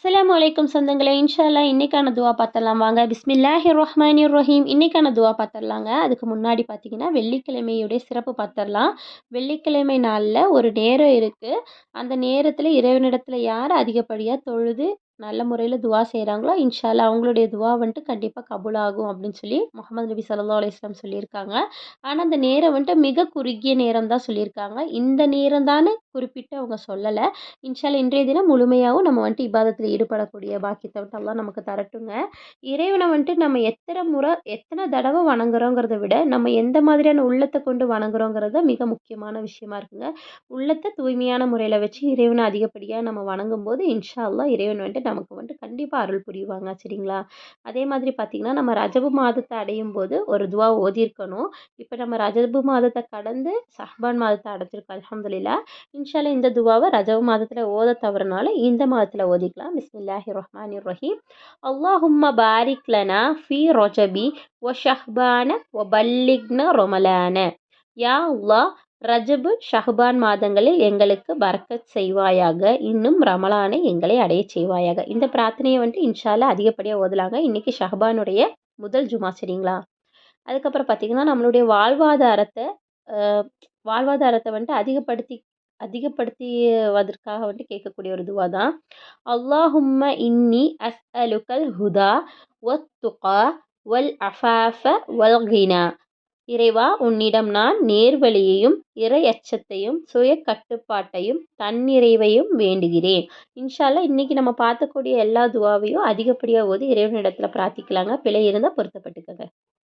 அஸ்ஸலாமு அலைக்கும் சொந்தங்களே, இன்ஷா அல்லாஹ் இன்னைக்கான துவா பார்த்துடலாம் வாங்க. பிஸ்மில்லாஹிர் ரஹ்மானிர் ரஹீம். இன்னைக்கான துவா பார்த்துடலாங்க. அதுக்கு முன்னாடி பார்த்தீங்கன்னா, வெள்ளிக்கிழமையுடைய சிறப்பு பார்த்துடலாம். வெள்ளிக்கிழமை நாள்ல ஒரு நேரம் இருக்கு. அந்த நேரத்தில இறைவனிடத்தில யார் அதிகப்படியா தொழுது நல்ல முறையில துவா செய்கிறாங்களோ, இன்ஷா அல்லாஹ் அவங்களுடைய துவா வந்துட்டு கண்டிப்பா கபூலாகும் அப்படின்னு சொல்லி முஹம்மது நபி ஸல்லல்லாஹு அலைஹி வஸல்லம் சொல்லியிருக்காங்க. ஆனா, அந்த நேரம் வந்துட்டு மிக குறுகிய நேரம் தான் சொல்லியிருக்காங்க. இந்த நேரம் தான்னு குறிப்பிட்டு அவங்க சொல்லல. இன்ஷா அல்லாஹ் இன்றைய தினம் முழுமையாவும் நம்ம வந்துட்டு இபாதத்தில் ஈடுபடக்கூடிய பாக்கியத்தை வந்துட்டு அல்லாஹ் நமக்கு தரட்டுங்க. இறைவனை வந்துட்டு நம்ம எத்தனை முறை எத்தனை தடவை வணங்குறோங்கிறத விட நம்ம எந்த மாதிரியான உள்ளத்தை கொண்டு வணங்குறோங்கிறது மிக முக்கியமான விஷயமா இருக்குங்க. உள்ளத்தை தூய்மையான முறையில் வச்சு இறைவனை அதிகப்படியாக நம்ம வணங்கும் போது இன்ஷா அல்லாஹ் இறைவன் வந்துட்டு நமக்கு வந்துட்டு கண்டிப்பாக அருள் புரிவாங்க. சரிங்களா? அதே மாதிரி பார்த்திங்கன்னா, நம்ம ரஜபு மாதத்தை அடையும் போது ஒரு துவா ஓதியிருக்கணும். இப்போ நம்ம ரஜபு மாதத்தை கடந்து ஷஹ்பான் மாதத்தை அடைஞ்சிருக்கோம் அல்ஹம்துலில்லாஹ். இன்ஷா அல்லாஹ் இந்த துவாவை ரஜபு மாதத்தில் ஓத தவறுனால இந்த மாதத்தில் ஓதிக்கலாம். பிஸ்மில்லாஹிர் ரஹ்மானிர் ரஹீம். அல்லாஹும்ம பாரிக் லனா ஃபீ ரஜபி வ ஷஹ்பான வ பல்லிக்னா ரொமலான. யா அல்லாஹ், ரஜபு ஷஹ்பான் மாதங்களில் எங்களுக்கு பரக்கத் செய்வாயாக, இன்னும் ரமலானை எங்களை அடையச் செய்வாயாக. இந்த பிரார்த்தனையை வந்துட்டு இன்ஷா அல்லாஹ் அதிகப்படியாக ஓதலாங்க. இன்னைக்கு ஷஹ்பானுடைய முதல் ஜுமா. சரிங்களா? அதுக்கப்புறம் பார்த்தீங்கன்னா, நம்மளுடைய அஹ், வாழ்வாதாரத்தை வந்துட்டு அதிகப்படுத்துவதற்காக வந்துட்டு கேட்கக்கூடிய ஒரு துவா தான். அல்லாஹும்ம இன்னி அஸ்அலுக்கல் ஹுதா வத்துகா வல் அஃபாஃப வல் கினா. இறைவா, உன்னிடம் நான் நேர்வழியையும் இறை அச்சத்தையும் சுய கட்டுப்பாட்டையும் தன்னிறைவையும் வேண்டுகிறேன். இன்ஷா அல்லாஹ் இன்னைக்கு நம்ம பார்க்கக்கூடிய எல்லா துவாவையும் அதிகப்படியாக ஓதி இறைவனிடத்துல பிரார்த்திக்கலாங்க. பிழை இருந்தால் பொருத்தப்பட்டுக்கங்க.